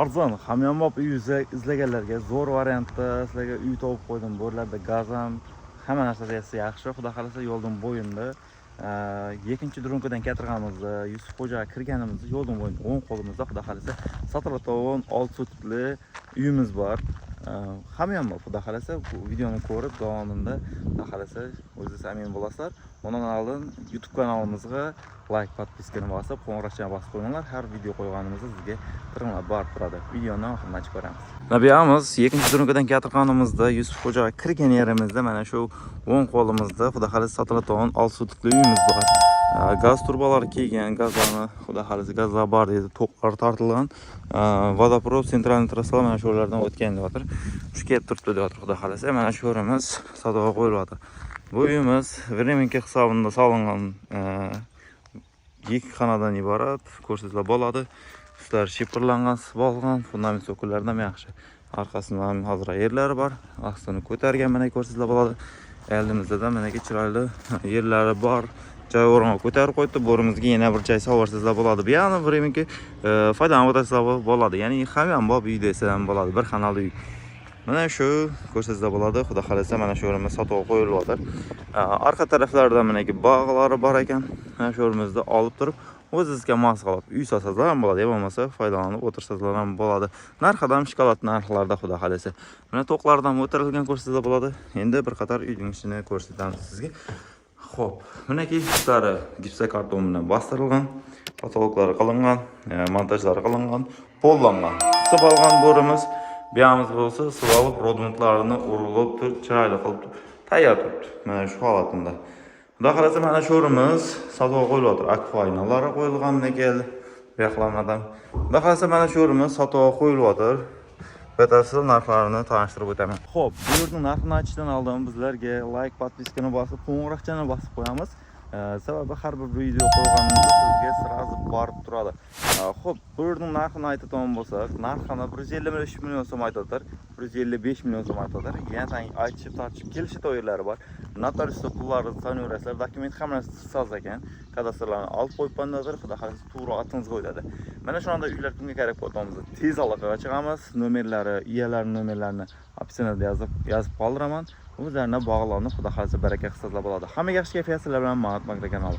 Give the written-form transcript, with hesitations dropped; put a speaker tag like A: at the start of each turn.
A: arzon, hamyonbop uy izlaganlarga zo'r variantda sizlarga uy topib qo'ydim. Bu yerlarda gaz ham, hamma narsasi yaxshi. Xudo xolasa yo'lning bo'yinda ikkinchi drunkadan keltirganimizda Yusufxo'ja kirganimizda yo'lning bo'yinida o'ng qo'limizda xudo xolasa Sotilatovon 6 sutli uyimiz bor. Hamyonbop xudo xolasa bu videoni ko'rib davomida xudo xolasa o'zingiz amin bo'lasizlar. Bundan oldin YouTube kanalimizga like, podpiskani bosib, qo'ng'iroqchani bosib qo'yinglar. Har video qo'yganimizda sizga tirnab borib turadi. Videoni oxirigacha ko'ramiz. Nabiyamiz ikkinchi drunkadan keltirganimizda Yusufxo'ja kirgan yerimizda mana shu o'ng qo'limizda xudo xolasa Sotilatovon 6 sutli uyimiz bor. Gaz turbalari kelgan, gazlarni xudo xolasa gazlar bor dedi, to'qlar tortilgan. Vodoprovod sentralniy trassalar mana shu yerlardan o'tgan deyapti. Shu kelib turibdi deyapti xudo xolasa. Mana shu yerimiz savdoga qo'yilyapti. Bu uyimiz vremenka hisobida solingan 2 xonadan iborat. Ko'rsatlar bo'ladi. Ustlar shipirlangan, bo'lgan, fundament so'kullaridan yaxshi. Orqasida ham hozir yerlari bor. Ostini ko'targan mana ko'rsatlar bo'ladi. Eldimizda mana chiroyli yerlari bor. Joy o'rniga ko'tarib qo'ydi. Bo'rimizga yana bir joy sovarsizlar bo'ladi. Bu yana vremenka foydalanib o'tasizlar bo'ladi. Ya'ni hamyonbop uy desam bo'ladi, bir xonali uy. Mana shu ko'rsatizlar bo'ladi. Xudo xolasa mana shu yerimiz sotuvga qo'yilyapti. Orqa taraflarida menaki bog'lari bor ekan. Mana shu yerimizda olib turib, o'zingizga mos qilib uy sotsangizlar ham bo'ladi, bo'lmasa foydalanib o'tirsangizlar ham bo'ladi. Narxi ham shikolat narxlarda xudo xolasa. Mana to'qlardan o'tirilgan ko'rsatizlar bo'ladi. Endi bir qator uyning ishini ko'rsatamiz sizga. Xo'p, menaki ustlari gipsokarton bilan bostirilgan, patologlari qilingan, montajlari qilingan, pollangan. Sib olgan bo'rimiz biyamiz bo'lsa, sivolib rodmentlarini urilib turib, chiroyli qilib tayyor turibdi. Mana shu holatida. Xudo xolasa mana shu yerimiz savdoga qo'yilyapti. Akfaynalari qo'yilgan ekan, yoqlamadan. Xudo xolasa mana shu yerimiz savdoga qo'yilyapti. Batafsil narxlarini tanishtirib o'taman. Xo'p, bu yerning narxini aytishdan oldin bizlarga like, podpiskani bosib, qo'ng'iroqchani bosib qo'yamiz. Sababi har bir video qo'yganimizda sizga sразу borib turadi. Xo'p, bu yerning narxini aytadigan bo'lsak, narxini 155 million so'm aytadilar, 155 million so'm aytadilar. Yana aytishib tortishib kelishi to'yilari bor. Notariusda pullarni sanayverasizlar, dokument hammasi soz ekan. Kadastrlarni olib qo'yib qo'yganlar, xudo xolasa to'g'ri atingizga qo'yadi. Mana shu anda uylar kimga kerak bo'lganimizda tez aloqaga chiqamiz. Nomerlari, egalarining nomerlarini opsiyada yozib qoldiraman. O'zlarini bog'larni xudo xolasa baraka qilsangizlar bo'ladi. Hammaga yaxshi kayfiyat bilan Mamat Magda kanali.